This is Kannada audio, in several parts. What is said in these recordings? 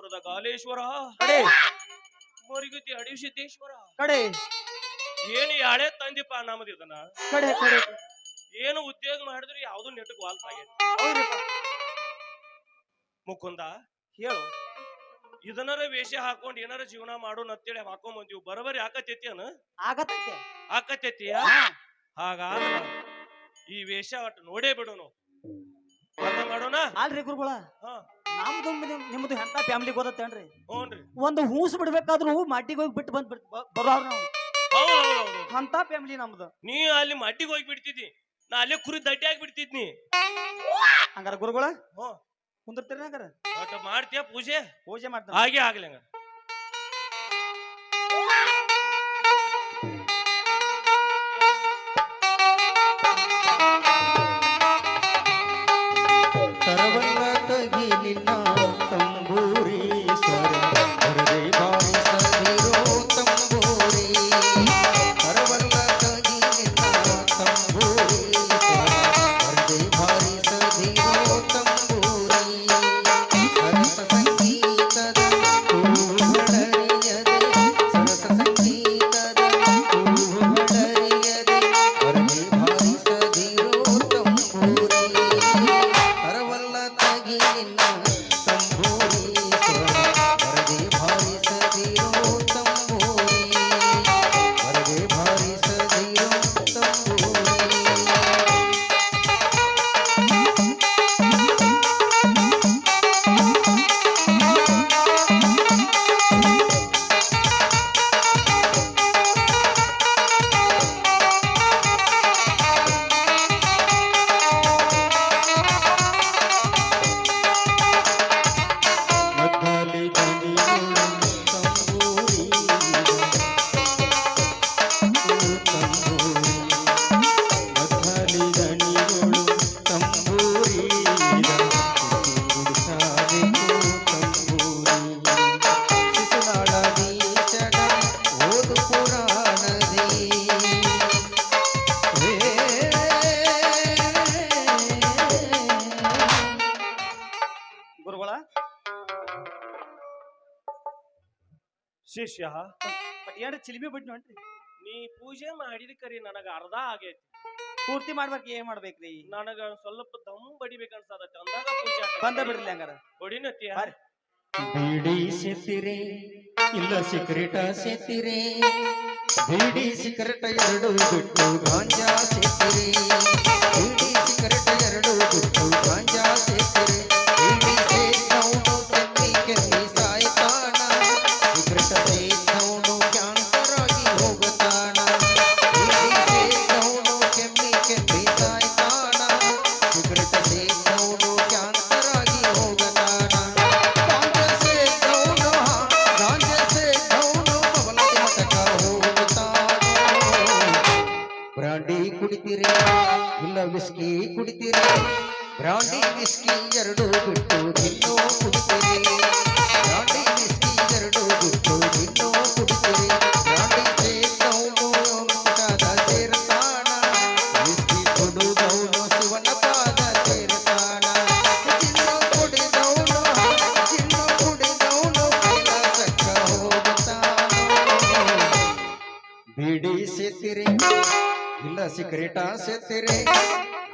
ವಿಜಯಪುರದ ಗಾಲೇಶ್ವರ ಕಡೆ ಮರಿಗುತಿ ಅಡಿ ಸಿದ್ದೇಶ್ವರ ಕಡೆ ಏನು ಯಾಳೆ ತಂದಿಪ್ಪ ನಮ್ಮದು ಇದನ್ನ ಕಡೆ ಕಡೆ ಏನು ಉದ್ಯೋಗ ಮಾಡಿದ್ರೆ ಯಾವ್ದು ನೆಟ್ಟಗ್ ವಾಲ್ಸ್ ಆಗೈತಿ ಹೌದ್ರಿಪ್ಪ ಮುಕುಂದ ಹೇಳು ಇದನ್ನಾರ ವೇಷ ಹಾಕೊಂಡ್ ಏನಾರ ಜೀವನ ಮಾಡೋಣ ಅಂತೇಳಿ ಹಾಕೊಂಡ್ ಬಂದೀವಿ ಬರೋಬರಿ ಆಕತೈತಿಯನ ಆಗತೈತೆ ಆಕತೈತಿಯ ಹಾಗಾದ್ರ ಈ ವೇಷ ಒಟ್ಟು ನೋಡೇ ಬಿಡೋನು ಅರ್ಥ ಮಾಡೋಣ ಅಲ್ರಿ ಗುರುಗಳ ಹಾ ನಮ್ದು ನಿಮ್ದು ಎಂತ ಫ್ಯಾಮಿಲಿ ಗೊತ್ತೇನ್ರಿ ಹ್ಞೂನ್ರಿ ಒಂದು ಹೂಸ್ ಬಿಡ್ಬೇಕಾದ್ರೂ ಮಡ್ಡಿಗೆ ಹೋಗಿ ಬಿಟ್ಟು ಬಂದ್ ಬರೋರು ನಾವು ಹೌದೌದೌದು ಅಂತ ಫ್ಯಾಮಿಲಿ ನಮ್ದು ನೀ ಅಲ್ಲಿ ಮಡ್ಡಿಗೆ ಹೋಗಿ ಬಿಡ್ತಿದ್ದಿ ನಾ ಅಲ್ಲೇ ಕುರಿ ದಡ್ಡಿ ಆಗಿ ಬಿಡ್ತಿದ್ನಿ ಹಂಗಾರ ಗುರುಗಳ ಹ್ಞೂ ಕುಂದಿರ್ತೀರಿ ಹಂಗಾರ ಒಟ್ಟು ಮಾಡ್ತೀಯ ಪೂಜೆ ಪೂಜೆ ಮಾಡ್ತಾರ ಹಾಗೆ ಆಗ್ಲಿ ಹಂಗ ಕರವಲ್ಲ ತಗಿಲಿಲ್ಲ ತಂಬೂರೀಶ್ವರ ಹೊರದೆ ಬಾರಿಸದಿರೋ ತಂಬೂರಿ ಕರವಲ್ಲ ತಗಿಲಿಲ್ಲ ತಂಬೂರೀಶ್ವರ ಹೊರದೆ ಬಾರಿಸದಿರೋ ತಂಬೂರಿ ಸರಸ ಸಂಗೀತದ ಹೂಗಳರಿಯದೆ ಸರಸ ಸಂಗೀತದ ಹೂಗಳರಿಯದೆ ಹೊರದೆ ಬಾರಿಸದಿರೋ ತಂಬೂರಿ ಕರವಲ್ಲ ತಗಿಲಿಲ್ಲ ತಂಬೂರೀಶ್ವರ ಹೊರಗೆ ಭಾರಿಸದಿರೋ ತಂಬೂರಿ ಹೊರಗೆ ಭಾರಿಸದಿರೋ ತಂಬೂರಿ ಮಗ್ಗಲಿ ದಣಿಗಳು ತಂಬೂರಿ ತಂಬೂರಿ ಮಗ್ಗಲಿ ದಣಿಗಳು ತಂಬೂರಿ ಗುಡಿಸಾಬೇಕು ತಂಬೂರಿ ಶಿಶುನಾಳ ಬೀಚಗ ಓದು ಪುರಾಣದಿ ಗುರುಗಳ ಶಿಷ್ಯ ಬಟ್ ಏನ್ರಿ ಚಿಲಿಮಿ ಬಿಟ್ಟು ನೋಡ್ರಿ ನೀ ಪೂಜೆ ಮಾಡಿದ ಕರಿ ನನಗ ಅರ್ಧ ಆಗೈತಿ ಪೂರ್ತಿ ಮಾಡ್ಬೇಕು ಏನ್ ಮಾಡ್ಬೇಕ್ರಿ ನನಗ ಸ್ವಲ್ಪ ದಮ್ ಬಡಿಬೇಕನ್ಸದತ್ತೆ ಅಂದಾಗ ಪೂಜೆ ಬಂದ ಬಿಡ್ರಿ ಹಂಗಾರ ಹೊಡಿನತ್ತೀಯ ಬರ್ರಿ. ಬೀಡಿ ಸೆತ್ತಿರೆ ಇಲ್ಲ ಸಿಗರೇಟ ಸೆತ್ತಿರೆ ಬೀಡಿ ಸಿಗರೇಟ ಎರಡು ಬಿಟ್ಟು ಗಾಂಜಾ ಸೆತ್ತಿರೆ ಬೀಡಿ ಸಿಗರೇಟ ಎರಡು ಬಿಟ್ಟು ಗಾಂಜಾ ಸೆತ್ತಿರೆ ಬೀಡಿ ಸೇದವನು ಕೆಮ್ಮಿ ಕೆಮ್ಮಿ ಸಾಯ್ತಾನ ಸಿಗರೇಟ ಸೇದವನು ಕ್ಯಾನ್ಸರ್ ಆಗಿ ಹೋಗುತ್ತಾನ ಬೀಡಿ ಸೇದವನು ಕೆಮ್ಮಿ ಕೆಮ್ಮಿ ಸಾಯ್ತಾನ ಸಿಗರೇಟ ಸೇದವನು ಕ್ಯಾನ್ಸರ್ ಆಗಿ ಹೋಗುತ್ತಾನ ಬ್ರಾಂಡಿ ಕುಡಿತೀರಿ ಇಲ್ಲ ವಿಸ್ಕಿ ಕುಡಿತೀರಿ ಬ್ರಾಂಡಿ ವಿಸ್ಕಿ ಎರಡು ಬಿಟ್ಟು ಇನ್ನೂ ಕುಡಿತೀರಿ ಬ್ರಾಂಡಿ ವಿಸ್ಕಿ ಎರಡು ಬಿಟ್ಟು ಇನ್ನೂ ಕುಡಿತೀರಿ ಬ್ರಾಂಡಿ ಸೇದವನು ಪುಟದ ಸೇರ್ತಾನ ವಿಸ್ಕಿ ಕುಡುದವನು ಶಿವನ ಪಾದ ಸೇರ್ತಾನ ಚಿನ್ನು ಕುಡಿದವನು ಕೈಲಾಸಕ್ಕ ಹೋಗುತ್ತಾನ ಬೀಡಿ ಸೇತಿರೆ ಇಲ್ಲ ಸಿಗರೇಟ ಸೇತಿರೆ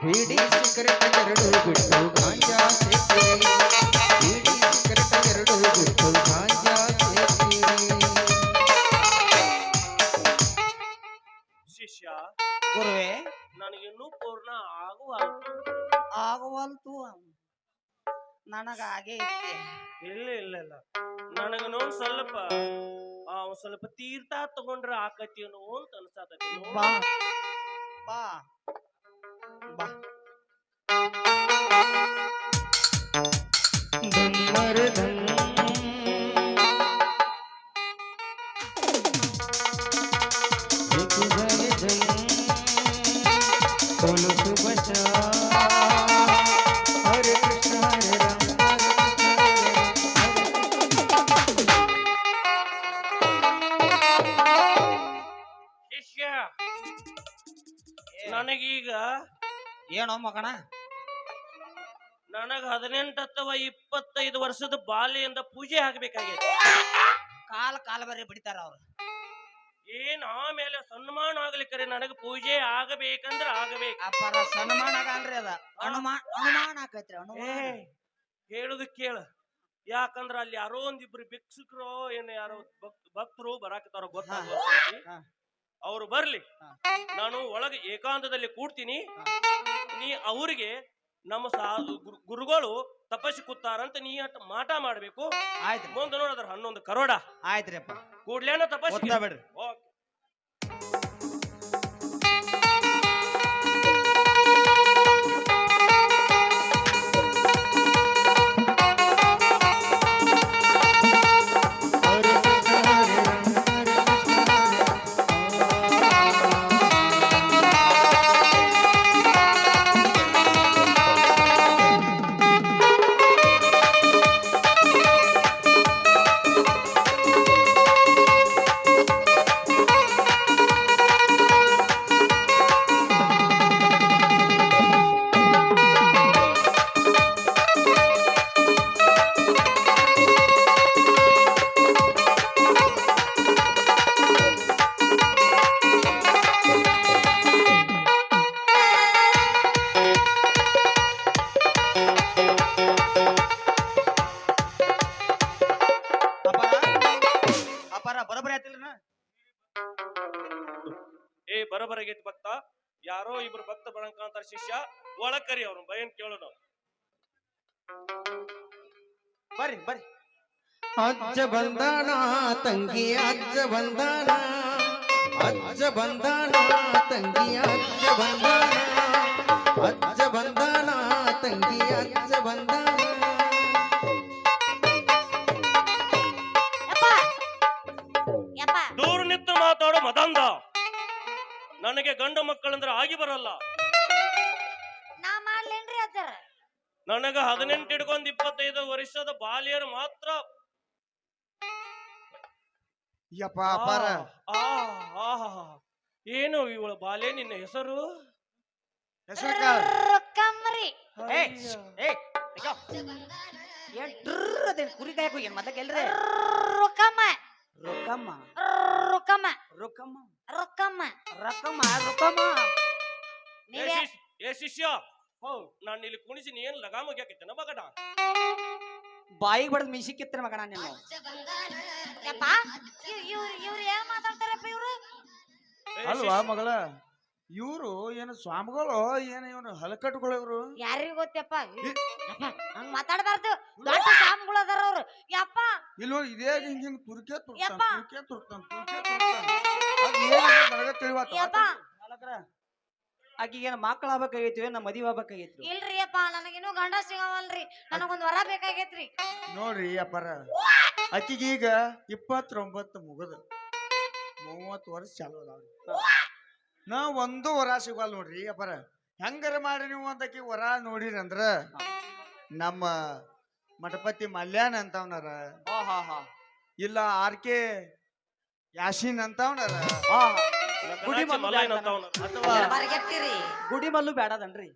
ಬೀಡಿ ಸಿಗರೇಟ ಎರಡು ಬಿಟ್ಟು ಗಾಂಜಾ ಸೇತಿರೆ ಬೀಡಿ ಸಿಗರೇಟ ಎರಡು ಬಿಟ್ಟು ಗಾಂಜಾ ಸೇತಿರೆ ಶಿಷ್ಯ ಗುರುವೇ ನನಗಿನ್ನೂ ಪೂರ್ಣ ಆಗುವಲ್ತು ನನಗ ಹಾಗೆ ಐತಿ ಇಲ್ಲ ಇಲ್ಲ ಇಲ್ಲ ನನಗನು ಸ್ವಲ್ಪ ಸ್ವಲ್ಪ ತೀರ್ಥ ತಗೊಂಡ್ರ ಆಕತಿಯನು ಅಂತ ಅನ್ಸಾತತಿ ಬಾ ಬಾ ಬಾ ಧಮ್ಮರ ಧಮ್ एक जय जय बोलो सुबचा हरे कृष्ण हरे राम ಶಿಷ್ಯ ನನಗೀಗ ಏನೋ ಮಗಣ ನನಗ 18 ಅಥವಾ 25 ವರ್ಷದ ಬಾಲ್ಯದಿಂದ ಪೂಜೆ ಆಗ್ಬೇಕಾಗೈತಿ. ಕಾಲ ಬರೀ ಬಿಡ್ತಾರ ಅವ್ರು. ಏನ್ ಆಮೇಲೆ ಸನ್ಮಾನ ಆಗ್ಲಿಕ್ಕರೆ ನನಗ ಪೂಜೆ ಆಗಬೇಕಂದ್ರ ಆಗಬೇಕು. ಅಪ್ಪರ ಸನ್ಮಾನ ಆಗಲ್ರಿ ಅದ ಅನುಮಾನ ಆಕೈತ್ರಿ ಅನುಮಾನ. ಹೇಳುದು ಕೇಳ, ಯಾಕಂದ್ರ ಅಲ್ಲಿ ಯಾರೋ ಒಂದಿಬ್ರು ಭಿಕ್ಷುಕರು ಏನ್ ಯಾರೋ ಭಕ್ತರು ಬರಾಕತ್ತಾರ ಗೊತ್ತಾಗ್ತೈತಿ. ಅವ್ರು ಬರ್ಲಿ, ನಾನು ಒಳಗೆ ಏಕಾಂತದಲ್ಲಿ ಕೂಡ್ತೀನಿ. ನೀ ಅವ್ರಿಗೆ ನಮ್ಮ ಗುರುಗಳು ತಪಸ್ಸಿ ಕೂತಾರಂತ ನೀ ಮಾಟ ಮಾಡ್ಬೇಕು. ಆಯ್ತು, ಮುಂದೆ ನೋಡದ್ರ 11 ಕರೋಡ. ಆಯ್ತ್ರಿ ಅಪ್ಪ, ಕೂಡ್ಲೇನ ತಪಸ್ಸಿ ಬಿಡ್ರಿ. ಹರೆ ಕೃಷ್ಣ ಹರೆ ರಾಮ ಅಪ್ಪಾರ ಬರೋಬ್ಬರಿ ಆಯ್ತಿಲ್ರಿ. ಬರಬರಗೈತಿ ಭಕ್ತ. ಯಾರೋ ಇಬ್ರು ಭಕ್ತ ಬರಂಕಂತಾರ ಶಿಷ್ಯ, ಒಳಗ್ ಕರಿ ಅವ್ರು ಭಯನ್ ಕೇಳೋಣ. ಬರ್ರಿ ಬರ್ರಿ. ಅಜ್ಜ ಬಂದಾನ ತಂಗಿ ಅಜ್ಜ ಬಂದಾನ, ಅಜ್ಜ ಬಂದಾನ ತಂಗಿ ಅಜ್ಜ ಬಂದಾನ, ಅಜ್ಜ ಬಂದಾನ ತಂಗಿ ಅಜ್ಜ ಬಂದಾನ. ದೂರ ನಿಂತು ಮಾತಾಡೋ ಮದಂದ. ನನಗೆ ಗಂಡು ಮಕ್ಕಳಂದ್ರೆ ಆಗಿ ಬರಲ್ಲ. ನಾ ಮಾಡ್ಲೇನ್ರಿ ಅಜ್ಜರ? ನನಗ 18 ಹಿಡ್ಕೊಂಡ್ 25 ವರ್ಷದ ಬಾಲ್ಯರು ಮಾತ್ರ. ಯಪ್ಪ ಅಪ್ಪಾರ, ಏನು ಇವಳ ಬಾಲ್ಯ? ನಿನ್ನ ಹೆಸರು? ಹೆಸರು ರೊಕ್ಕಮ್ಮರಿ. ಕುರಿ ಕಾಯಕು ಏನ್ ಮೊದಲ ಕೆಲ್ರಿ? ರೊಕ್ಕಮ್ಮ ರೊಕ್ಕಮ್ಮ ರೊಕ್ಕಮ್ಮ ರೊಕ್ಕಮ್ಮ ರೊಕ್ಕಮ್ಮ ರೊಕ್ಕಮ್ಮ ರೊಕ್ಕಮ್ಮ. ನೀವೇ ಏ ಶಿಷ್ಯ, ನಾನು ಇಲ್ಲಿ ಕುಣಿಸಿ ನೀ ಏನ್ ಲಗಾಮ ಹೋಗ್ಯಾಕೈತೇನ ಮಗನ? ಬಾಯಿಗೆ ಬಡದ್ ಮೀಸಿ ಕಿತ್ತರ ಮಗನ ನೀನು. ಯಪ್ಪ, ಇವ್ರು ಏನ್ ಮಾತಾಡ್ತಾರಪ್ಪ ಇವ್ರು? ಅಲ್ವಾ ಮಗಳ, ಇವ್ರು ಏನು ಸ್ವಾಮಿಗಳು ಏನು ಇವನು ಹಲಕಟ್ಟುಗಳು ಇವ್ರು? ಯಾರಿಗೂ ಗೊತ್ತಪ್ಪ. ಯಪ್ಪ, ಹಂಗ್ ಮಾತಾಡಬಾರ್ದು. ದೊಡ್ಡ ಸ್ವಾಮಿಗಳು ಅದಾರ ಅವ್ರು. ಯಪ್ಪ ಇಲ್ಲಿ ನೋಡಿ, ಇದೇ ಹಿಂಗ್ ಹಿಂಗ್ ತುರ್ಕೆ ಯಪ್ಪ. ನನಗ ತಿಳಿವಾತ. ಯಪ್ಪ ಆಕಿಗೆ ಮಕ್ಳ ಆಗ್ಬೇಕಾಗೈತಿ, ನಮ್ಮ ಮದುವೆ ಆಗ್ಬೇಕಾಗೈತ್ರಿ. ಇಲ್ರಿ ಅಪ್ಪ, ನನಗಿನ್ನೂ ಗಂಡ ಸಿಗವಲ್ರಿ. ನನಗೊಂದ್ ವರ ಬೇಕಾಗೈತ್ರಿ. ನೋಡ್ರಿ ಅಪ್ಪಾರ, ಆಕಿಗೆ ಈಗ 29 ಮುಗದ 30 ವರ್ಷ ಚಾಲು ಅದಾವ್ರಿ. ನಾ ಒಂದು ವರ ಸಿಗಲ್ ನೋಡ್ರಿ ಅಪ್ಪಾರ. ಹೆಂಗಾರ ಮಾಡಿ ನೀವು ಅಂತಕಿ ವರ ನೋಡಿರಿ ಅಂದ್ರ ನಮ್ಮ ಮಠಪತಿ ಮಲ್ಯಾನ್ ಅಂತವನಾರ, ಇಲ್ಲ ಆರ್.ಕೆ. ಯಾಶಿನ್ ಅಂತವನಾರ, ಗುಡಿ ಮಲ್ಲು ಬ್ಯಾಡ ಅಥವಾ ಗುಡಿ ಮಲ್ಲು ಬ್ಯಾಡದನ್ರಿ.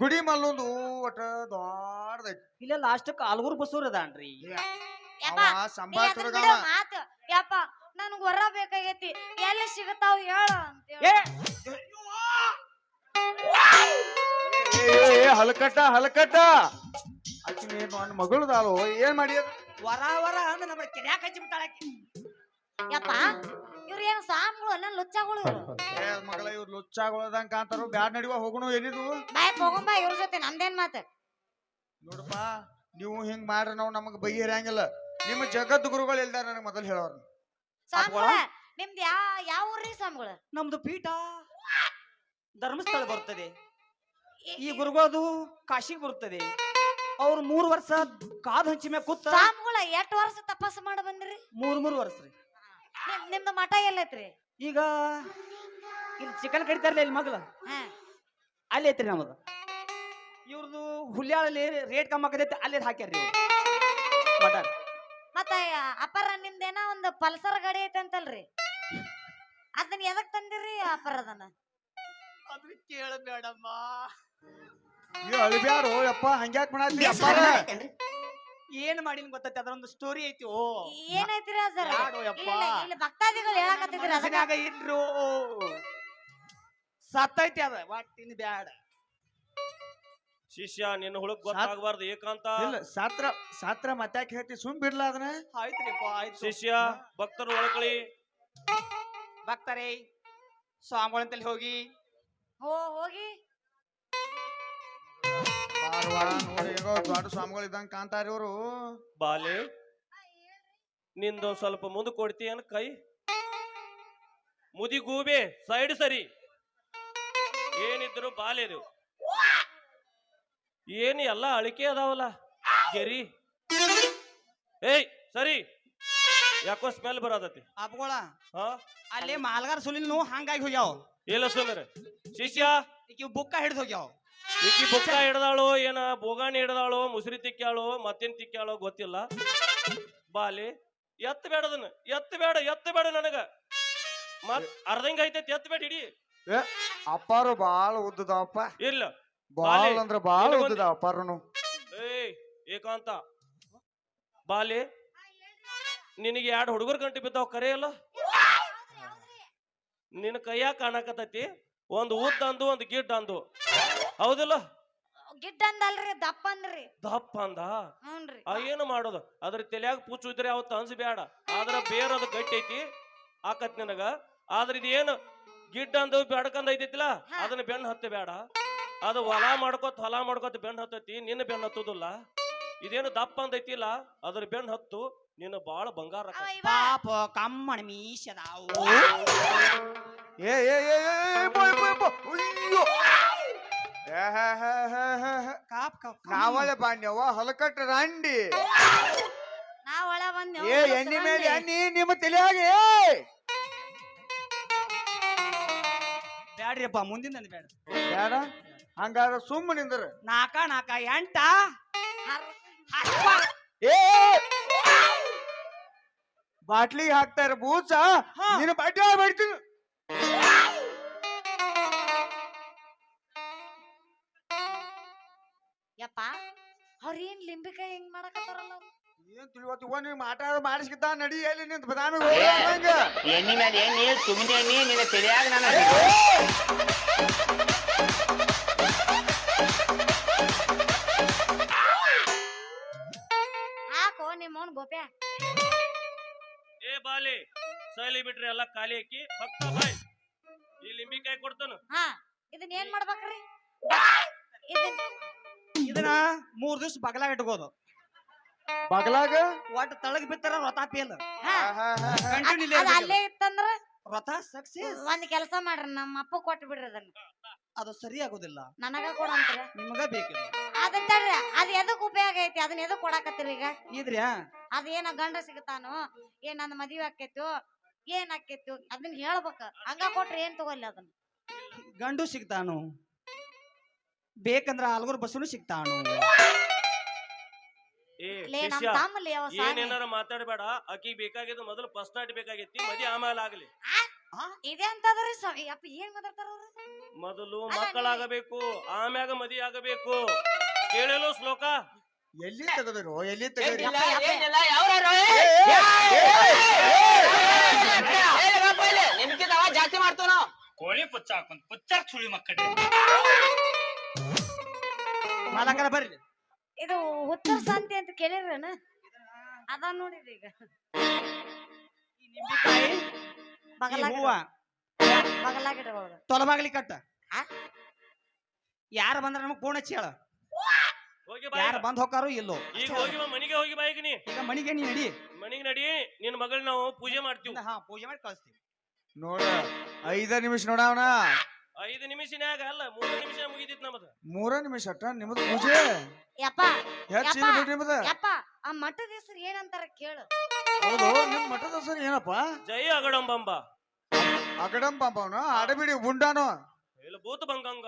ಗುಡಿ ಮಲ್ಲೊಂದು ಒಟ ದೊಡ್ಡದೈತಿ. ಇಲ್ಲ ಲಾಸ್ಟಕ್ ಆಲ್ಗೂರ್ ಬಸೂರ್ ಅದಾನ್ರಿ. ಯಪ್ಪ, ಅವ ನೀ ಸಂಬಾಳ ಅದನ್ನ ತುರುಗವ. ಬಿಡು ಮಾತು. ಯಪ್ಪ, ನನಗ್ ವರ ಬೇಕಾಗೈತಿ. ಎಲ್ಲಿ ಸಿಗತಾವ್ ಹೇಳ ಏ ಹಲಕಟ್ಟ ಹಲಕಟ್ಟ ಆಕಿ ನನ್ನ ಮಗಳದಾಳು, ಏನ್ ಮಾಡಿ ವರ ವರ ಅಂದ್ರೆ ನಮ್ಮ ಕೆರ್ಯಾಕ ಹಚ್ಚಿ ಬಿಟ್ಟಾಳಕಿ. ಯಪ್ಪ, ಇವ್ರ ಏನ್ ಸ್ವಾಮಿಗಳು ಅಲ್ಲ ಲುಚ್ಚಗಳು ಇವ್ರು? ಮಗಳ ಇವ್ರು ಲುಚ್ಚಾಗೊಳದಂಗ ಕಾಂತಾರು. ಬ್ಯಾಡ್ ನಡಿವ ಹೋಗುಣು. ಎಲ್ಲಿದು ಬಾಯ್ ಹೋಗಂಬ ಇವ್ರ ಜೊತೆ ನಮ್ದೇನ್ ಮಾತು? ನೋಡಪ್ಪ, ನೀವು ಹಿಂಗ್ ಮಾಡ್ರಿ ನಾವು ನಮಗ್ ಬಗೆಹರಿಯಂಗಿಲ್ಲ. ನಿಮ್ಮ ಜಗತ್ ಗುರುಗಳು ಇಲ್ದಾರ ನನಗೆ ಮೊದಲು ಹೇಳೋರು. ಸ್ವಾಮಿಗಳ ನಿಮ್ದು ಯಾವ ಊರ್ರಿ ಸ್ವಾಮಿಗಳು? ನಮ್ದು ಪೀಠ ಧರ್ಮಸ್ಥಳ ಬರ್ತದೆ. ಈ ಗುರುಗಳದು ಕಾಶಿಗೆ ಬರುತ್ತದೆ. ಅವ್ರು 3 ವರ್ಷ ಕಾದ್ ಹಂಚಿ ಮ್ಯಾಗ ಕೂತ ಸ್ವಾಮಿಗಳ 8 ವರ್ಷ ತಪಸ್ಸು ಮಾಡ ಬಂದ್ರಿ? 3 ವರ್ಷ ರೀ. ನಿಮ್ದು ಮಠ ಎಲ್ಲೈತ್ರಿ? ಈಗ ಇಲ್ಲಿ ಚಿಕನ್ ಕಡಿತಾರಲ್ಲ ಇಲ್ಲಿ ಮಗ್ಲ, ಹಾ, ಅಲ್ಲಿ ಐತ್ರಿ ನಮ್ಮದು. ಇವ್ರದ್ದು ಹುಲ್ಯಾಳಲ್ಲಿ ರೇಟ್ ಕಮ್ಮಿ ಆಗತೈತಿ, ಅಲ್ಲಿ ಹಾಕ್ಯಾರ್ರಿ ಇವ್ರು ಮಠ. ಮತ್ತ ಅಪ್ಪರ ನಿಮ್ದೇನ ಒಂದು ಪಲ್ಸರ್ ಗಾಡಿ ಐತಂತಲ್ರಿ, ಅದನ್ನ ಎದಕ್ ತಂದಿರಿ ಅಪ್ಪರ? ಅದನ್ನ ಅದ್ರ ಕೇಳಬೇಡಮ್ಮ. ಅಳಿಬ್ಯಾಡು ಯಪ್ಪ ಹಂಗ್ಯಾಕ್ ಮಾಡತ್ತಿ ಅಪ್ಪಾರ ಏನ್ ಮಾಡಿನ ಗೊತ್ತೈತಿ ಅದರೊಂದು ಸ್ಟೋರಿ ಐತಿ ಓ ಏನೈತ್ರಿ ಸರ್ ಬ್ಯಾಡೋ ಯಪ್ಪ. ಇಲ್ಲಿ ಭಕ್ತಾದಿಗಳು ಹೇಳಕತ್ತಿದ್ರಿ ಅದಕ್ಕ ಮನಸ್ಸಿನ್ಯಾಗ ಇಟ್ರು ಸತ್ತೈತಿ ಅದ ಒಟ್ಟಿನ ಬ್ಯಾಡ ಶಿಷ್ಯ ನಿನ್ನ ಹುಡುಕ್ ಗೊತ್ತಾಗಬಾರ್ದು ಏಕಾಂತ. ಇಲ್ಲ ಸಾತ್ರ ಮತ್ತ್ಯಾಕ್ ಹೇಳ್ತಿ ಸುಮ್ ಬಿಡ್ಲ ಅದನ್ನ. ಆಯ್ತ್ರಿಪ್ಪ ಆಯ್ತು ಶಿಷ್ಯ ಭಕ್ತರು ಒಳಕಳಿ. ಭಕ್ತರೇ ಸ್ವಾಮಿಗಳಂತಲ್ಲಿ ಹೋಗಿ ಹೋಗಿ ಬಾರ್ವಾಡ ನೋಡಿ ಹೇಗೋ ದೊಡ್ಡ ಸ್ವಾಮಿಗಳು ಇದ್ದಂಗ ಕಾಣ್ತಾರ ಇವ್ರು. ಬಾಲೆ ನಿಂದೊಂದ್ ಸ್ವಲ್ಪ ಮುಂದೆ ಕೊಡ್ತೀಯನ್ ಕೈ. ಮುದಿ ಗೂಬೆ ಸೈಡ್ ಸರಿ. ಏನಿದ್ರು ಬಾಲೆದು ಏನು ಎಲ್ಲ ಅಳಿಕೆ ಅದಾವಲ್ಲ ಗೆರಿ. ಏಯ್ ಸರಿ ಯಾಕೋ ಸ್ಮೆಲ್ ಬರತತಿ. ಅಪ್ಗೋಳ ಹಾ ಅಲ್ಲಿ ಮಾಲ್ಗಾರ್ ಸುಲಿಲ್ನು ಹಂಗಾಗಿ ಹೋಗ್ಯಾವ. ಇಲ್ಲ ಸುಮ್ಮನೆ ಶಿಷ್ಯ ಈಗ ಬುಕ್ಕ ಹಿಡಿದು ಹೋಗ್ಯಾವ. ಈಕಿ ಬುಕ್ಕ ಹಿಡ್ದಾಳೋ ಏನ ಬೋಗಾಣಿ ಹಿಡ್ದಾಳೋ ಮುಸ್ರಿ ತಿಕ್ಕ್ಯಾಳೋ ಮತ್ತೇನ್ ತಿಕ್ಕ್ಯಾಳೋ ಗೊತ್ತಿಲ್ಲ. ಬಾಲಿ ಎತ್ತ ಬೇಡ ನನಗ ಮತ್ ಅರ್ಧಂಗ ಐತೈತಿ ಎತ್ತ ಬೇಡ ಹಿಡಿ. ಅಪ್ಪಾರು ಬಾಳ ಉದ್ದದವಪ್ಪ. ಇಲ್ಲ ಬಾಳ ಅಂದ್ರ ಬಾಳ ನಿನಗೊಂದು- ಉದ್ದದ ಅಪ್ಪಾರನು. ಏಯ್ ಏಕಾಂತ ಬಾಲಿ ನಿನಗೆ 2 ಹುಡುಗರ ಗಂಟೆ ಬಿದ್ದಾವ ಕರೆಯಲ್ಲ. ನಿನ್ನ ಕೈಯಾಗ ಕಾಣಕತ್ತೈತಿ ಒಂದು ಉದ್ದ ಅಂದು ಒಂದು ಗಿಡ್ಡ ಅಂದು ಹೌದಿಲ್ಲ. ಗಿಡ್ಡ ಅಂದಲ್ರಿ ದಪ್ಪ ಅಂದ್ರಿ. ದಪ್ಪ ಅಂದ ಹ್ಞೂನ್ರಿ ಏನು ಮಾಡೋದು ಅದ್ರ ತಲೆಯಾಗ ಪುಚ್ಚು ಇದ್ರೆ ಅವತ್ತು ಅನ್ಸ್ಬೇಡ. ಆದ್ರ ಬೇರೆ ಅದು ಗಟ್ಟಿ ಐತಿ ಆಕತ್ ನಿನಗ. ಆದ್ರ ಇದೇನು ಗಿಡ್ಡ ಅಂದು ಬೆಡ್ಕಂದ ಐತಿಲ್ಲ ಅದನ್ನ ಬೆನ್ನ ಹತ್ತ ಬೇಡ. ಅದು ಹೊಲ ಮಾಡ್ಕೋತ ಬೆನ್ನ ಹತ್ತೈತಿ. ನಿನ್ನ ಬೆನ್ನ ಹತ್ತುದಿಲ್ಲ. ಇದೇನು ದಪ್ಪ ಅಂದೈತಿಲ್ಲ ಅದ್ರ ಬೆನ್ನ ಹತ್ತು ನಿನ್ನ ಬಾಳ ಬಂಗಾರ ಆಕ್ಕೈತಿ. ಪಾಪ ಕಮ್ಮಣ ಮೀಸದಾವು. ಏ ಏ ಏ ಏ, ಬೋ, ಬೋ, ಬೋ. ಅಯ್ಯೋ ಏ, ಹೇ, ಹೇ, ಹೇ, ಹೇ, ಹೇ. ಕಾಪ್ ಕಾಪ್ ನಾವಳೆ ಬಾಣ್ಯವ ಹೊಲಕಟ್ಟ ರಂಡಿ. ನಾವ್ ಒಳ ಬಂದ್ ಏ ಎಣ್ಣಿ ಮೇಲೆ ಎಣ್ಣಿ ನಿಮ್ಮ ತಲೆಯಾಗ. ಬ್ಯಾಡ್ರಿಪ್ಪ ಮುಂದಿನ ಬೇಡ. ಬೇಡ ಹಂಗಾರ ಸುಮ್ಮ ನಿಂದ್ರ. ನಾಕ 8 ಏ ಬಾಟ್ಲಿಗೆ ಹಾಕ್ತಾರ ಬೂಚ ನಿನ್ನ ಬಡ್ಡಿ ಬಡ್ತೀನಿ. ಯಪ್ಪ ಅವ್ರೇನ್ ಲಿಂಬಿಕಾಯಿ ಹೆಂಗ್ ಮಾಡಕತ್ತಾರಲ್ಲ ಅವ್ರು? ಏನ್ ತಿಳಿವತ್ತು ನೀವು ಮಾತಾಡ ಮಾಡಿಸ್ಕಿದ್ದ ನಡಿ ಎಲ್ಲಿ ನಿಂತ ಬದಾಮಿಗೆ ಹೋಗಂಗ. ಎಣ್ಣಿ ಮೇಲೆ ಎಣ್ಣಿ ಸುಮ್ಮನೆ ಎಣ್ಣಿ ನಿನ್ನ ತಿಳಿಯಾಗ ನಾನು ಹಾಕೋ ನಿಮ್ಮವನ್ ಗೋಪ್ಯ. ಏ ಬಾಲಿ ಸೈಲಿ ಬಿಟ್ರಿ ಎಲ್ಲ ಖಾಲಿ ಹಾಕಿ ಭಕ್ತ ಬಾಯ್ ಈ ಲಿಂಬಿಕಾಯಿ ಕೊಡ್ತಾನ. ಹಾ ಇದನ್ನ ಏನ್ ಮಾಡ್ಬೇಕ್ರಿ? ಇದನ್ನ 3 ದಿವ್ಸ ಬಗಲಾಗ ಇಟ್ಕೋದು. ಬಗಲಾಗ ಒಟ್ಟು ತಳಗ್ ಬಿತ್ತಾರ ರಥ ಪೇಲ್ ಹಾ ಕಂಟಿನ್ಯೂ ಅದ್ ಅಲ್ಲೇ ಇತ್ತಂದ್ರ ರಥ ಸಕ್ಸೆಸ್. ಒಂದ್ ಕೆಲಸ ಮಾಡ್ರಿ ನಮ್ಮ ಅಪ್ಪ ಕೊಟ್ಟು ಬಿಡ್ರಿ ಅದನ್ನ. ಅದು ಸರಿ ಆಗೋದಿಲ್ಲ. ನನಗ ಕೊಡಂತೀರ ನಿಮಗ ಬೇಕಿಲ್ಲ ಅದನ್ನ ತಡ್ರಿ. ಅದ್ ಎದಕ್ ಉಪಯೋಗ ಐತಿ ಅದನ್ನ ಎದಕ್ ಕೊಡಾಕತ್ತೀರಿ ಈಗ? ಇದ್ರ್ಯಾ ಅದೇನ ಗಂಡ ಸಿಗ್ತಾನೋ ಏನ್ ನನ್ನ ಮದ್ವೆ ಆಕೇತು ಏನ್ ಆಕೇತು ಅದನ್ನ ಹೇಳ್ಬೇಕ. ಹಂಗ ಕೊಟ್ರಿ ಏನ್ ತಗೋಲ್ಲ ಅದನ್ನ. ಗಂಡು ಸಿಗ್ತಾನು ಬೇಕಂದ್ರ ಆಲ್ಗೂರ್ ಬಸ್ಸುನು ಸಿಗ್ತಾನು. ಏ ಲೇ ನಮ್ ಶಿಷ್ಯ ತಮ್ಮಲ್ಲಿ ಯಾವ ಏನೇನಾರ ಮಾತಾಡಬೇಡ. ಆಕಿ ಬೇಕಾಗಿದ್ದು ಮೊದಲು ಫಸ್ಟ್ ನೈಟ್ ಬೇಕಾಗೈತಿ. ಮದಿ ಆಮೇಲೆ ಆಗ್ಲಿ. ಇದೆ ಅಂತದ್ರಿ ಅಪ್ಪ ಏನ್ ಮಾತಾಡ್ತಾರ ಅವ್ರು? ಮೊದಲು ಮಕ್ಕಳಾಗಬೇಕು ಆಮ್ಯಾಗ ಮದಿ ಆಗಬೇಕು. ಕೇಳಲು ಶ್ಲೋಕ ಎಲ್ಲಿ ತೆಗದ್ರು ಎಲ್ಲಿ ತೆಗದ್ರಿ? ನಿಮ್ಗಿಂತ ಜಾಸ್ತಿ ಮಾಡ್ತಾವ ನಾವು. ಕೋಳಿ ಪುಚ್ಚ ಹಾಕೊಂಡ್ ಪುಚ್ಚಾಕ್ ಸುಳಿ ಮಕ್ಕಳ್ರಿ. ಮಾಲಕರ ಬರ್ರಿ. ಇದು ಉತ್ತರ ಶಾಂತಿ ಅಂತ ಕೇಳಿರೇನ? ಅದ ನೋಡಿದ್ರಿ ಈಗ ಈ ನಿಂಬಿಕಾಯಿ ಈ ಬಗಲಾಗ ಹೂವ ಬಗಲಾಗಿಡಬಹುದು. ತೊಲಬಾಗ್ಲಿ ಕಟ್ಟ. ಆ? ಯಾರು ಬಂದ್ರ ನಮಗ್ ಫೋನ್ ಹಚ್ಚಿ ಹೇಳ. ಹೋಗಿ ಯಾರು ಬಾಯ್. ಬಂದ್ ಹೋಗಾರು ಇಲ್ಲೋ. ಈಗ ಹೋಗಿ ಮನೆಗೆ ಹೋಗಿ ಬಾಯಿಗೆ ನೀ ಈಗ ಮನಿಗೆ ನೀ ನಡಿ. ಮನೆಗೆ ನಡಿ. ನಿನ್ನ ಮಗಳ ನಾವು ಪೂಜೆ ಮಾಡ್ತೀವಿ. ಹಾ ಪೂಜೆ ಮಾಡಿ ಕಳಿಸ್ತೀವಿ. ನೋಡ 5 ನಿಮಿಷ ನೋಡವನ. 5 ನಿಮಿಷನ್ಯಾಗ ಅಲ್ಲ 3 ನಿಮಿಷ ಮುಗಿದಿತ್ತು ನಮ್ಮದು. 3 ನಿಮಿಷ ಅಟ್ಟ ನಿಮ್ಮದು ಪೂಜೆ ಯಪ್ಪ ಹೆಚ್ಚಿನ ಯಪ್ಪ. ಬಿಡ್ರಿ ನಿಮ್ಮದ. ಯಪ್ಪ ಆ ಮಠದ ಹೆಸರು ಏನಂತಾರ ಕೇಳು. ಹೌದು ನಿಮ್ ಮಠದ ಹೆಸರು ಏನಪ್ಪ? ಜೈ ಅಗಡಂಬಂಬ. ಅಗಡಂ ಪಾಪವನ ಆಡಬಿಡಿ ಗುಂಡಾನು. ಇಲ್ಲ ಭೂತ ಬಂಗಂಗ.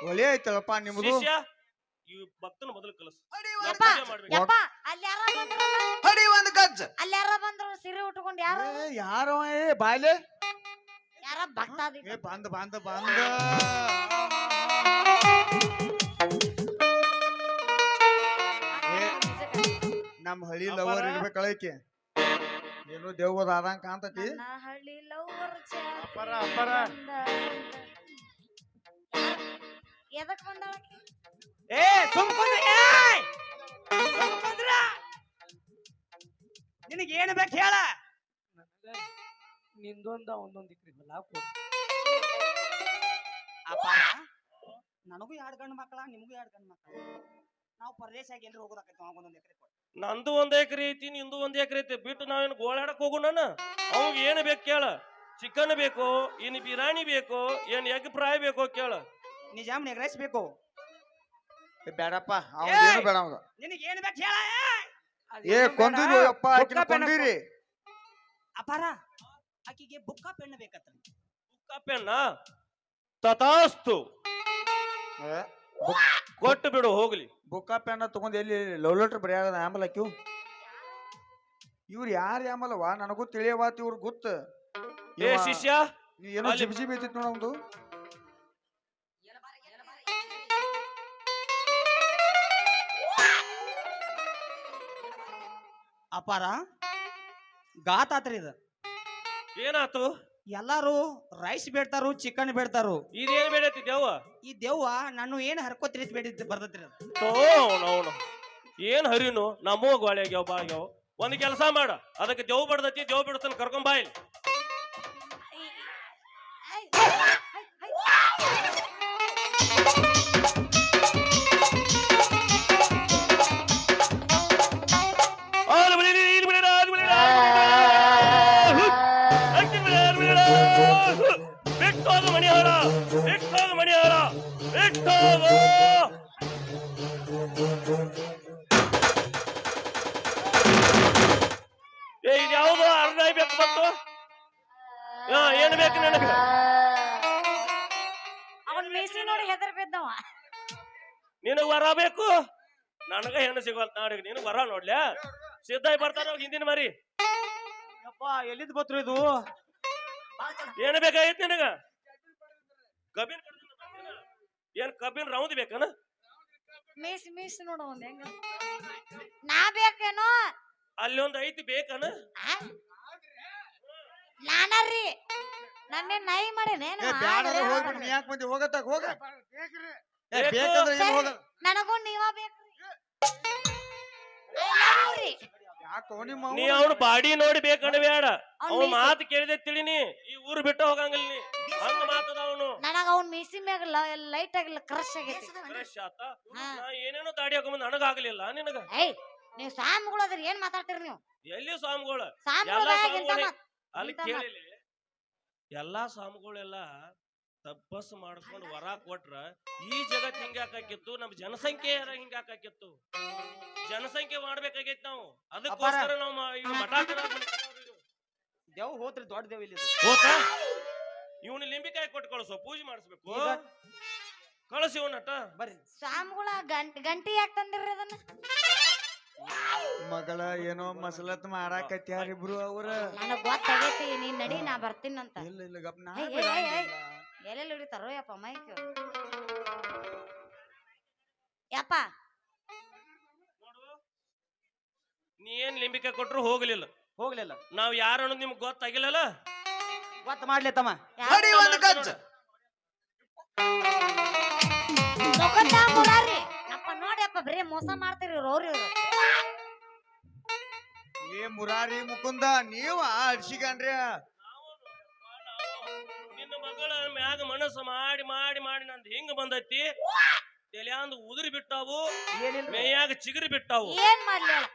ಒಲೆ ಐತಳಪ್ಪ ನಿಮ್ಮದು. ಶಿಷ್ಯ ಈ ಭಕ್ತನ ಮೊದಲು ಕಲಸ. ಯಪ್ಪ ಯಪ್ಪ ಅಲ್ಲಿ ಯಾರ ಬಂದ್ರಲ್ಲ? ಹಡಿ ಒಂದ್ ಗಜ್ಜ. ಅಲ್ಲಿ ಯಾರ ಬಂದ್ರು ಸೀರೆ ಉಟ್ಕೊಂಡು ಯಾರು? ಯಾರೋ ಏ ಬಾಯ್ಲೆ ಯಾರ ಭಕ್ತಾದಿ ಏ ಬಂದ ಬಂದ ಬಂದ ನಮ್ ಹಳಿ ಅಪ್ಪಾರ? ಲವರ್ ಇರ್ಬೇಕಳೈಕೆ ಏನೋ ದೇವ್ವದ ಆದಂಗ ಕಾಂತತಿ ನನ್ನ ಹಳ್ಳಿ ಲವರ್ ಅಪ್ಪಾರ, ಅಪ್ಪಾರ. ಎದಕ್ ಬಂದಾಳಕಿ? ಏ ಸುಮ್ಕೊಂಡ್ರ ನಿನಗೆ ಏನು ಬೇಕು ಹೇಳ. ನಿಂದೊಂದ ಒಂದೊಂದ್ ಇಕ್ರಿ ಹೊಲ ಕೊಡು. ಅಪ್ಪಾರ ನನಗೂ 2 ಗಂಡು ಮಕ್ಕಳ ನಿಮಗೂ 2 ಗಂಡು ಮಕ್ಕಳ. ನಾವು ಪರದೇಶಾಗಿ ಎಲ್ಲಿ ಹೋಗೋದಾಕೈತಿ ಒಂದೊಂದು ಎಕರೆ ಕೊಟ್ಟು. ನಂದು 1 ಎಕರೆ ಐತಿ, ನಿಂದು 1 ಎಕರೆ ಐತಿ. ಬಿಟ್ಟು ನಾವೇನು ಗೋಳಾಡಕ್ ಹೋಗೋಣ? ಅವಾಗ ಏನು ಬೇಕು ಕೇಳ. ಚಿಕನ್ ಬೇಕು, ಇನ್ ಬಿರಿಯಾನಿ ಬೇಕು, ಏನ್ ಎಗ್ ಫ್ರೈ ಬೇಕೋ ಕೇಳ. ನಿಜಾಮ್ ಎಗ್ರೈಸ್ ಬೇಕು. ಬೇಡಪ್ಪ ಅವ್ನು ಬೇಡ ಅವಂಗ. ನಿನಗೆ ಏನು ಬೇಕು ಹೇಳ. ಏ ಕೊಂದಿರಿ ಅಪ್ಪ ಆಕಿನ ಕೊಂದಿರಿ. ಅಪ್ಪಾರ ಆಕಿಗೆ ಬುಕ್ಕ ಪೆಣ್ಣ ಬೇಕತ್ತ. ಬುಕ್ಕ ಪೆನ್ನ ತಥಾಸ್ತು, ಕೊಟ್ಟು ಬಿಡು ಹೋಗ್ಲಿ. ಬುಕ್ಕ ಪೆನ್ನ ತಗೊಂಡ್ ಎಲ್ಲಿ ಲವ್ ಲೆಟರ್ ಬರೆಯಾಗದ ಆಮೇಲೆ ಆಕಿವ್ ಇವ್ರು ಯಾರು ಆಮಲವಾ ನನಗೂ ತಿಳಿಯವಾತ ಇವ್ರು ಗೊತ್ತ. ಏ ಶಿಷ್ಯ, ನೀ ಏನೋ ಅಲ್ಲಿ- ಜಿಬ್ ಜಿಬ್ ಐತಿತ್ ನೋಡ ಒಂದು. ಅಪ್ಪಾರ ಗಾತ್ ಆತ್ರಿ ಇದು. ಏನಾತು? ಎಲ್ಲಾರು ರೈಸ್ ಬೇಡ್ತಾರು, ಚಿಕನ್ ಬೇಡ್ತಾರು. ಇದೇನ್ ಬೇಡೈತಿ ದೇವ? ಈ ದೆವ್ವ ನಾನು ಏನು ಹರ್ಕೋತಿರಿ ಬೇಡಿದ್ ಬರ್ತೈತ್ರಿ ಅದು. ಅವನು ಏನ್ ಹರಿನು ನಮ್ಮೂ ಗೋಳೆ ಆಗ್ಯಾವ ಬಾ ಆಗ್ಯಾವ. ಒಂದ್ ಕೆಲಸ ಮಾಡ, ಅದಕ್ಕೆ ದೇವ್ ಬಡ್ದತಿ, ದೇವ್ ಬಿಡ್ತಾನ ಕರ್ಕೊಂಡ್ ಬಾ ಇಲ್ಲಿ. ಬಿಟ್ಟೋದು ಮಣಿಹಾರ, ಬಿಟ್ಟೋದು ಮಣಿಹಾರ, ಬಿಟ್ಟೋದು. ಏ ಇದ್ಯಾವುದೋ ಅರ್ಧ ಬೇಕು ಬಂತು. ಏನ್ ಬೇಕು ನನಗ? ಅವನ್ ಮೀಸಿ ನೋಡಿ ಹೆದರ್ ಬಿದ್ದವ. ನಿನಗ್ ವರ ಬೇಕು, ನನಗ ಹೆಣ್ಣು ಸಿಗೋಲ್ತ ನಾಡಿಗೆ. ನಿನಗ್ ವರ ನೋಡ್ಲ್ಯಾ? ಸಿದ್ಧಾಯಿ ಬರ್ತಾರ ಹಿಂದಿನ ಮರಿ. ಯಪ್ಪ ಎಲ್ಲಿದ್ ಬತ್ರು ಇದು? ಏನ್ ಬೇಕಾಗಿತ್ತು ನಿನಗ? ಕಬ್ಬಿನ ಏನ್ ಕಬ್ಬಿನ ರೌಂದ್ ಬೇಕನ? ಮೀಸಿ ನೋಡು ಒಂದ್ ಹೆಂಗ. ನಾ ಬೇಕೇನೋ? ಅಲ್ಲಿ ಒಂದ್ ಐತಿ ಬೇಕನ? ನಾನರ್ರಿ ನನ್ನೇ ನಾಯಿ ಮಾಡೇನೇನು? ಏ ಬ್ಯಾಡ ಹೋಗ್ಬಿಟ್ಟು ನೀ ಯಾಕೆ ಬಂದಿ ಹೋಗತ್ತಾಗ ಹೋಗ. ಏ ಬೇಕು. ಬೇಕಂದ್ರೆ ಏನು ಹೋಗ. ನನಗೂ ನೀವ ಬೇಕ್ರಿ. ಯಾಕೋ ನಿಮ್ಮ ನೀ ಅವ್ನ ಬಾಡಿ ನೋಡಿ ಬೇಕಂಡ ಬೇಡ. ಅವ್ನ್ ಅವ್ನ ಮೀಸಿ- ಮಾತು ಕೇಳಿದೆ ತಿಳಿನಿ, ಈ ಊರು ಬಿಟ್ಟು ಹೋಗಂಗಿಲ್ಲ ನೀ. ಹಂಗ ಮಾತದ ಅವನು. ನನಗ ಅವ್ನ ಮೀಸಿ ಮ್ಯಾಗ ಲೈಟ್ ಆಗಿಲ್ಲ, ಕ್ರಶ್ ಆಗೈತಿ. ಫ್ರೆಶ್ ಆತ. ಹಾ. ನಾ ಏನೇನೋ ದಾಡಿ ಹಾಕೊಂಡ್ ನನಗಾಗ್ಲಿಲ್ಲ ನಿನಗ. ಏಯ್ ನೀವ್ ಸ್ವಾಮಿಗಳು ಅದ್ರಿ ಏನ್ ಮಾತಾಡ್ತೀರಿ ನೀವು? ಎಲ್ಲಿ ಸ್ವಾಮಿಗಳು? ಸ್ವಾಮಿಗಳು ಎಲ್ಲಾ ಮ್ಯಾಗ್ ಇಂಥ ಸ್ವಾಮಿಗಳು ಮಾತ್- ಅಲ್ಲಿ ಇಂಥ ಮಾತ್- ಕೇಳಿಲಿ, ಎಲ್ಲಾ ಸ್ವಾಮಿಗಳೆಲ್ಲ ತಪಸ್ ಮಾಡ್ಕೊಂಡು ವರ ಕೊಟ್ರ ಈ ಜಗತ್ ಹಿಂಗಾಕಿತ್ತು, ನಮ್ ಜನಸಂಖ್ಯೆ ಹಿಂಗಾಕಿತ್ತು. ಜನಸಂಖ್ಯೆ ಮಾಡ್ಬೇಕಾಗೈತಿ ನಾವು. ಅದಕ್ಕೋಸ್ಕರ ನಾವು ಈಗ ಮಠ ದೆವ್ ಹೋತ್ರಿ, ದೊಡ್ಡ ದೆವ್ ಇಲ್ಲಿ. ಹೋತ ಇವನು ಲಿಂಬಿಕಾಯಿ ಕೊಟ್ಟು ಕಳಿಸೋ, ಪೂಜೆ ಮಾಡಿಸ್ಬೇಕು. ಕಳಿಸಿ ಇವನಟ ಬರ್ರಿ. ಸ್ವಾಮಿಗಳ ಗಂಟಿ ಯಾಕೆ ತಂದಿರ್ರಿ ಅದನ್ನ? ಮಗಳ ಏನೋ ಮಸಲತ್ ಮಾಡಾಕತ್ಯಾರ ಇಬ್ರು ಅವ್ರ. ನನಗ್ ಗೊತ್ತಾಗೈತಿ, ನೀನ್ ನಡಿ ನಾ ಬರ್ತೀನಂತ. ಇಲ್ಲ ಇಲ್ಲ ಗಪ್ ನಾ ಏಯ್, ಏಯ್, ಏಯ್, ಏಯ್. ಎಲ್ಲೆಲ್ಲಿ ಹಿಡಿತಾರೋ ಯಪ್ಪ ಮೈಕ್. ಯಪ್ಪ ನೀ ಏನ್ ಲಿಂಬಿಕಾಯಿ ಕೊಟ್ರು ಹೋಗ್ಲಿಲ್ಲ. ಹೋಗ್ಲಿಲ್ಲ. ನಾವ್ ಯಾರು ಅನ್ನೋದು ನಿಮ್ಗೆ ಗೊತ್ತಾಗಿಲ್ಲಲ್ಲ. ಗೊತ್ತ ಮಾಡ್ಲಿ ತಮ್ಮ. ನಡಿ ಒಂದು ಗಜ್ಜ. ಮುರಾರಿ ಅಪ್ಪ ನೋಡ್ಯಪ್ಪ, ಬರೀ ಮೋಸ ಮಾಡ್ತೀರಿ ಅವ್ರಿ ಇವ್ರು. ಏ ಮುರಾರಿ ಮುಕುಂದ ನೀವ ಅಡ್ಸಿಗಂಡ್ರಿ. ನಿನ್ನ ಮಗಳ ಮ್ಯಾಗ ಮನಸ್ಸು ಮಾಡಿ ಮಾಡಿ ಮಾಡಿ ನಂದು ಹಿಂಗ ಬಂದೈತಿ. ತಲೆಯಾಂದು ಉದುರಿ ಬಿಟ್ಟಾವು, ಏನಿಲ್ಲ ಮೇಯಾಗ ಚಿಗುರಿ ಬಿಟ್ಟಾವು. ಏನ್ ಮಾಡ್ಲಿ ಹೇಳ?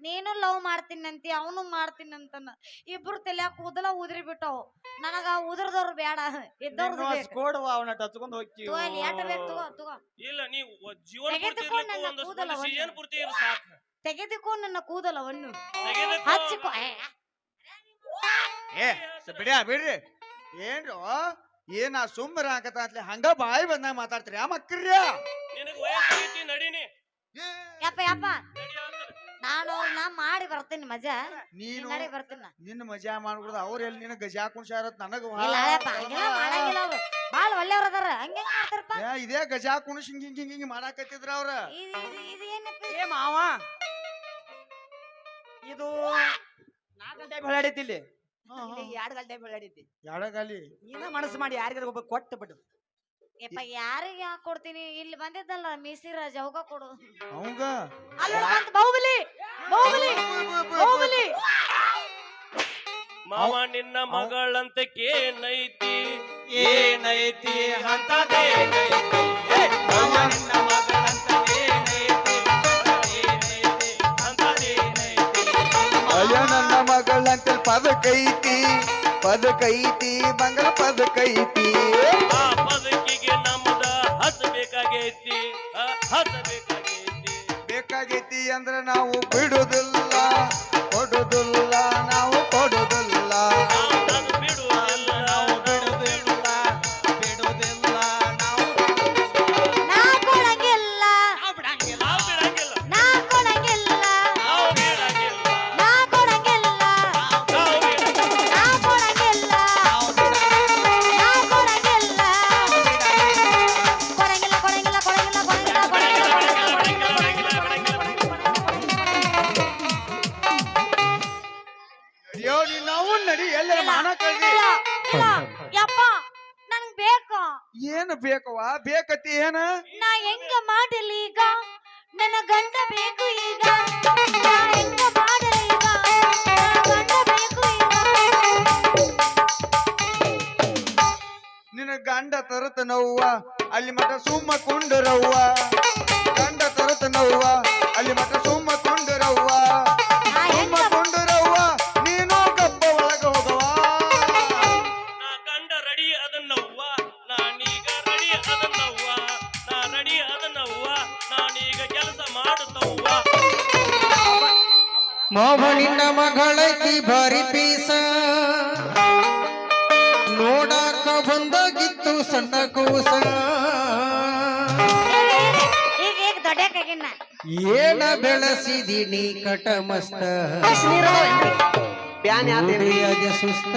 ನೀನು ಲವ್ ಮಾಡ್ತೀನಂತಿ, ಅವನು ಮಾಡ್ತೀನಂತನ. ಇಬ್ರು ತಲ್ಯಾಗ ಕೂದಲ ಉದ್ರಿ ಬಿಟ್ಟವು. ನನಗ ಉದ್ರದವ್ರು ಬೇಡ, ಇದ್ದವ್ರದ್ದು ಬೇಕು. ಕೊಡುವ ಅವನ ಟಚ್ಕೊಂಡ್ ಹೋಗಿ. ತಗೋ ಇಲ್ಲಿ ಎಟ್ ಬೇಕು, ತಗೋ. ಇಲ್ಲ ನೀವು ಜೀವನ ತೆಗೆದುಕೊ ಪೂರ್ತಿ ನನ್ನ ಒಂದು ಕೂದಲವನ್ನು. ಸೀಸನ್ ಪೂರ್ತಿ ಇರು ಸಾಕು. ತೆಗೆದುಕೋ ನನ್ನ ಕೂದಲವನ್ನು, ತೆಗೆದುಕೋ. ಹಚ್ಚಿಕೋ. ಏ ಬಿಡ್ರಿ ಏನ್ರು ಏನ ಸುಮ್ಮರ ಹಾಕತ್ಲೆ ಹಂಗ ಬಾಯಿ ಬಂದಾಗ ಮಾತಾಡ್ತೀರಿ ಆ ಮಕ್ಕರ್ಯ. ನಿನಗೆ ವಯಸ್ಸಾಗೈತಿ, ನಡೀನಿ. ಯಪ್ಪ ಯಪ್ಪ, ನಡಿ ಅಂದ್ರು. ನಾನು ಅವ್ರನ್ನ ಮಾಡಿ ಬರ್ತೀನಿ ಮಜಾ. ನೀನು ನಡಿ ಬರ್ತೀನಿ ನಾ. ನಿನ್ನ ಮಜಾ ಮಾಡ್ಬಿಡ್ದ ಅವ್ರ ಎಲ್ಲಿ ನಿನ್ನ ಗಜಾ ಕುಣ್ಸಾರತ್ ನನಗ ಇಲ್ಲ ಯಪ್ಪ, ಹಂಗೆಲ್ಲ ಮಾಡಂಗಿಲ್ಲ ಅವ್ರು. ಬಾಳ ಒಳ್ಳೆಯವ್ರ ಅದಾರ ಹಂಗ ಮಾಡ್ತಾರಪ್ಪ ಇದೇ ಗಜಾ ಕುಣಿಸ್ ಹಿಂಗ್ ಮಾಡಾಕತ್ತಿದ್ರ ಅವ್ರ. ಇದು ಏನಪ್ಪ ಏ ಮಾವ ಇದು 4 ಗಂಟೆ ಬೆಳಾಡೈತಿ ಇಲ್ಲಿ 2 ಗಂಟೆ ಬೆಳಾಡೈತಿ ಎಡಗಾಲಿ ನೀನ ಮನಸ್ಸು ಮಾಡಿ ಯಾರಿಗಾರ ಒಬ್ಬ ಕೊಟ್ಟು ಬಿಡು. ಯಪ್ಪ ಯಾರಿಗೆ ಯಾಕೆ ಕೊಡ್ತೀನಿ ಇಲ್ಲಿ ಬಂದಿದ್ದಲ್ಲ ಮಿಸಿರ ಜೌಗ ಕೊಡು ಅವಂಗ ಅಲ್ಲಿ ಬಂತ ಬಾಹುಬಲಿ ಬಾಹುಬಲಿ ಬಾಹುಬಲಿ ಮಾವ ನಿನ್ನ ಮಗಳಂತಕ್ಕೇನೈತಿ ಏನೈತಿ ಅಂತದೇನೈತಿ ಮಾವ ನಿನ್ನ ಮಗಳಂತದೇನೈತಿ ಏನೈತಿ ಅಂತದೇನೈತಿ ಅಯ್ಯ ನನ್ನ ಮಗಳಂತ ಪದಕೈತಿ ಬಂಗಾರ ಪದಕೈತಿ. ಆ ಪದಕಿಗೆ ನಮ್ಮದ ಹಚ್ಚಬೇಕಾಗೈತಿ ಬೇಕಾಗೈತಿ ಅಂದ್ರ ನಾವು ಬಿಡುದಿಲ್ಲ ಕೊಡುದಿಲ್ಲ ನಾವು ಕೊಡುದಿಲ್ಲ. ನಾನು ಬಿಡುವುದಿಲ್ಲ ನಾವು ಬಿಡುವುದಿಲ್ಲ ನಾವು ನಾ ಕೊಡಂಗಿಲ್ಲ ನಾವು ಬಿಡಂಗಿಲ್ಲ ನಾ ಕೊಡಂಗಿಲ್ಲ ನಾವು ಬಿಡಂಗಿಲ್ಲ ನಾ ಕೊಡಂಗಿಲ್ಲ ನಾವು ಬಿಡಂಗಿಲ್ಲ ನಾ ಕೊಡಂಗಿಲ್ಲ ನಾ ಕೊಡಂಗಿಲ್ಲ ಕೊಡಂಗಿಲ್ಲ ಕೊಡಂಗಿಲ್ಲ ಕೊಡಂಗಿಲ್ಲ ಕೊಡಂಗಿಲ್ಲ ಅಯ್ಯೋ ನಾವು ನಡಿ ಎಲ್ಲರ ಮಾನ ಕಳ್ದಿ. ಇಲ್ಲ ಯಪ್ಪ ನಂಗ್ ಬೇಕು ಏನ್ ಬೇಕವ್ವ ಬೇಕತಿ ಏನ ನಾ ಹೆಂಗ ಮಾಡಲಿ ಈಗ ನನ್ನ ಗಂಡ ಬೇಕು ಈಗ ನಾ ಹೆಂಗ ಮಾಡಲಿ ಈಗ ನನ್ನ ಗಂಡ ಬೇಕು ಈಗ ನಿನ್ನ ಗಂಡ ತರತ ನೋವ್ವ ಅಲ್ಲಿ ಮಠ ಸುಮ್ಮ ಕುಂಡರವ್ವ. ಗಂಡ ತರತ ನೋವ್ವ ಅಲ್ಲಿ ಮಠ ಸುಮ್ಮ ಕುಂಡರವ್ವ. ನಾ ಸುಮ್ಮ ಹೆಂಗ ಕುಂಡರವ್ವ ನೀನು ಗಬ್ಬ ಒಳಗ ಹೋಗವ. ನಾ ಗಂಡ ರೆಡಿ ಅದನ್ನವ್ವ ನಾನೀಗ ರೆಡಿ ಅದನ್ನವ್ವ ನಾ ರೆಡಿ ಅದನ್ನವ್ವ ನಾನೀಗ ಕೆಲಸ ಮಾಡುತ್ತವ್ವ ಮೋಹನಿನ ಮಗಳೈತಿ ಭಾರಿ ಪೀಸ ನೋಡಾಕ ಬಂದಾಗಿತ್ತು ಸಣ್ಣ ಕೂಸ. ಈಗ ಈಗ ದೊಡ್ಡಕ್ಕಾಗಿನ ಏನ ಬೆಳೆಸಿದಿನಿ ಕಟ ಮಸ್ತ ಅದ ಸುಸ್ತ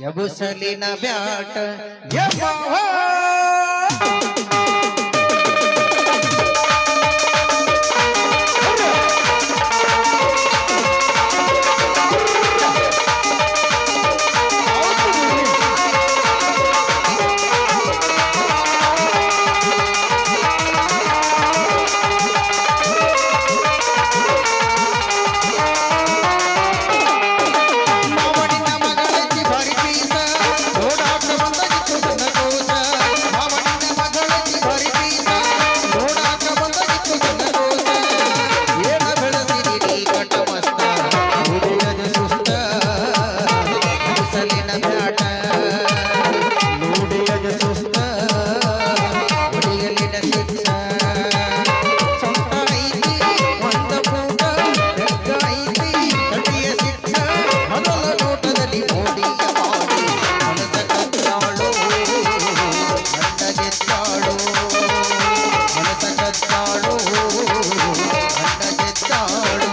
ಎಬುಸಲಿನ ಬ್ಯಾಟ ಯಬ್ಬ. ಮಾವನಿನ ಮಗಳೈತಿ ಭಾರಿ ಪೀಸ ನೋಡಾಕ ಬಂದಾಗಿತ್ತು ಸಣ್ಣ ಕೂಸ. ಮಾವನಿನ ಮಗಳೈತಿ ಭಾರಿ ಪೀಸ ನೋಡಾಕ ಬಂದಾಗಿತ್ತು ಸಣ್ಣ ಕೂಸ. ಏನ ಬೆಳೆಸಿದಿನಿ ಕಟ ಮಸ್ತ ಹುಡುಗದ ಸುಸ್ತ ಮುಸಲಿನ ಬ್ಯಾಟ ನುಡಿಯದ ಸುಸ್ತ ಹುಡುಗಲಿನ ಶಿಕ್ಷ. ಸೊಂಟ ಐತಿ ಒಂದ ಪೂಟ ಬೆಕ್ಕ ಐತಿ ತಟಿಯ ಶಿಕ್ಷ. ಮೊದಲ ನೋಟದಲ್ಲಿ ಮೋಡಿಯ ಮಾಡಿ ಮನಸ ಕತ್ತಾಳು ಗಂಡ ಗೆದ್ದಾಳು ಮನಸ ಕತ್ತಾಳು ಗಂಡ ಗೆದ್ದಾಳು.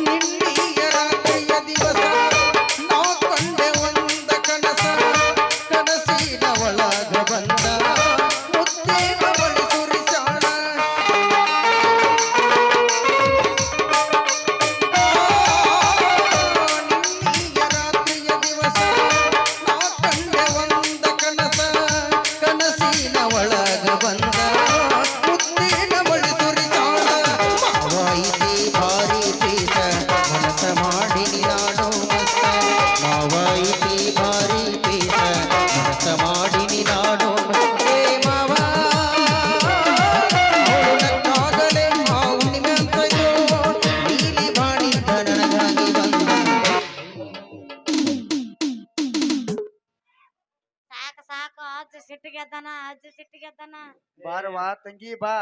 ನಿನ್ನಿಯ ರಾತ್ರಿಯ ದಿವಸ ನಾ ಕಂಡೆ ಒಂದ ಕನಸ. ಕನಸಿನ ಒಳಗ ಬಂದ ಮುತ್ತೇನ ಬಳಿ ಸುರಿಸಾಳ. ನಿನ್ನಿಯ ರಾತ್ರಿಯ ದಿವಸ ನಾ ಕಂಡೆ ಒಂದ ಕನಸ. ಕನಸಿನ ಒಳಗ ಬಂದ ಮುತ್ತೇನ ಬಳಿ ಸುರಿಸಾಳ. ಮಾವಾಯಿತಿ ಭಾರಿ ಪೀಸ ಮನಸ ಮಾಡಿನಿ ನಾನು ಮಸ್ತ. ಮಾವಾಯಿತಿ ಭಾರಿ ಪೀಸ ಮನಸ ಮಾಡಿನಿ ನಾನು ಮಸ್ತೆ ಮಾವ. ಅವಳು ನಕ್ಕಾಗಲೇ ಮಾವು ನಿಮ್ಮಂತಯ್ಯೋ ನೀಲಿ ಬಾಣಿದ್ದ ನನಗಾಗಿ ಬಂದ. ಸಾಕು ಸಾಕು ಅಜ್ಜ ಸಿಟ್ಟಿಗೆದ್ದಾನ ಬಾರವಾ ತಂಗಿ ಬಾ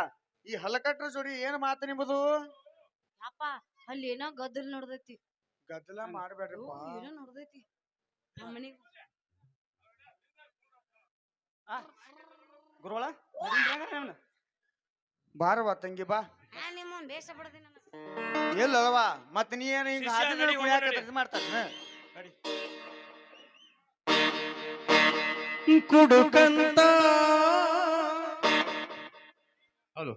ಈ ಹಲಕಟ್ರ ಜೋಡಿ ಏನ್ ಮಾತು ನಿಮ್ಮದು? ಅಪ್ಪ ಅಲ್ಲಿ ಏನೋ ಗದ್ದಲ್ ನೋಡ್ದೈತಿ. ಗದ್ದಲ ಮಾಡ್ಬೇಡ್ರಿಪ್ಪ. ಏನೋ ನೋಡ್ದೈತಿ ನಮ್ಮ ಮನೆಗೆ. ಗುರುಗಳ ಬಾರವಾ ತಂಗಿ ಬಾ. ನಿಮ್ಮ ಬೇಸ ಬಿಡದಿ ನನ್ನ. ಎಲ್ಲವಾ ಮತ್ ನೀ ಏನ್ ಹಿಂಗ ಶಿಷ್ಯ ಹಾದಿನ ನಡಿ, ಕುಣಿಯಾಕ ನಡಿ. ಇದು ಮಾಡ್ತಾನ? ಕುಡುಕಂತ ಹೌದು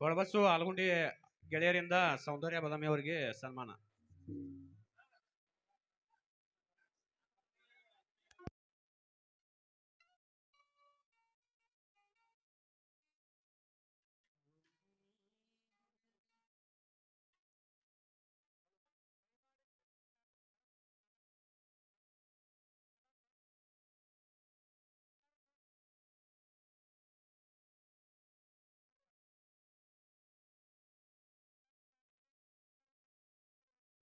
ಒಳಬಸ್ಸು ಆಲಗುಂಡಿ ಗೆಳೆಯರಿಂದ ಸೌಂದರ್ಯ ಬದಾಮಿ ಅವರಿಗೆ ಸನ್ಮಾನ.